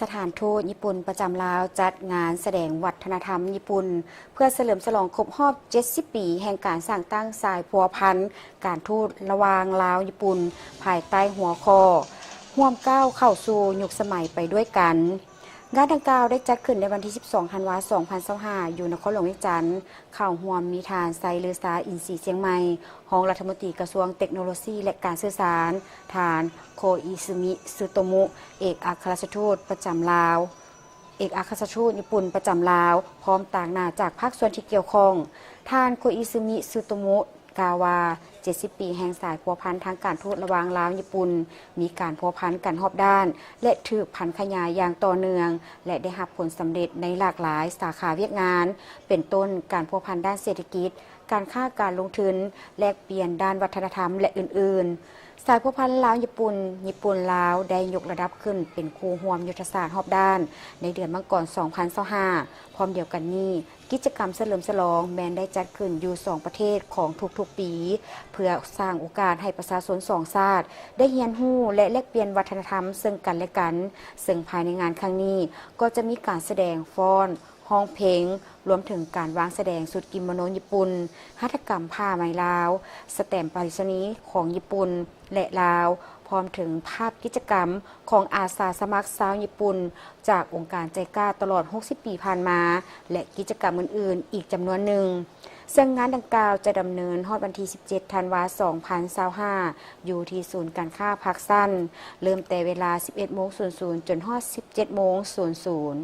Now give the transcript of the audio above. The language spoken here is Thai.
สถานทูตญี่ปุ่นประจำลาวจัดงานแสดงวัฒนธรรมญี่ปุ่นเพื่อเฉลิมฉลองครบรอบ 70 ปีแห่งการสร้างตั้งสายพัวพันการทูตระหว่างลาวญี่ปุ่นภายใต้หัวข้อร่วมก้าวเข้าสู่ยุคสมัยไปด้วยกันงานดังกล่าวได้จัดขึ้นในวันที่ 12 ธันวาคม 2025 อยู่นครหลวงเวียงจันทน์เข้าร่วมมีทานไซเลือซาอินทรีเชียงใหม่รองรัฐมนตรีกระทรวงเทคโนโลยีและการสื่อสารทานโคอิซึมิซึโตมุเอกอัครราชทูตประจำลาวเอกอัครราชทูตญี่ปุ่นประจำลาวพร้อมต่างหน้าจากภาคส่วนที่เกี่ยวข้องท่านโคอิซึมิซึโตมุกาวา70 ปีแห่งสายพัวพันทางการทูตระหว่างลาวญี่ปุ่นมีการพัวพันกันรอบด้านและถือพันขยายอย่างต่อเนื่องและได้รับผลสำเร็จในหลากหลายสาขาเวียกงานเป็นต้นการพัวพันด้านเศรษฐกิจการค้าการลงทุนแลกเปลี่ยนด้านวัฒนธรรมและอื่นๆสายพัวพันลาวญี่ปุ่นลาวได้ยกระดับขึ้นเป็นคู่ร่วมยุทธศาสตร์รอบด้านในเดือนมกราคม 2025 พร้อมเดียวกันนี้กิจกรรมเฉลิมฉลองแม้นได้จัดขึ้นอยู่2ประเทศของทุกๆปีเพื่อสร้างโอกาสให้ประชาชนสองชาติได้เรียนรู้และแลกเปลี่ยนวัฒนธรรมซึ่งกันและกันซึ่งภายในงานครั้งนี้ก็จะมีการแสดงฟ้อนห้องเพลงรวมถึงการวางแสดงสุดกิโมโนญี่ปุ่นหัตถกรรมผ้าไหมลาวสแตมป์ไปรษณีย์ของญี่ปุ่นและลาวพร้อมถึงภาพกิจกรรมของอาสาสมัครชาวญี่ปุ่นจากองค์การใจกล้าตลอด 60 ปีผ่านมาและกิจกรรมอื่นๆอีกจำนวนหนึ่งซึ่งงานดังกล่าวจะดำเนินฮอดวันที่ 17 ธันวาคม 2025 อยู่ที่ศูนย์การค้าพักสั้นเริ่มแต่เวลา 11:00 น. จนฮอด 17:00 น.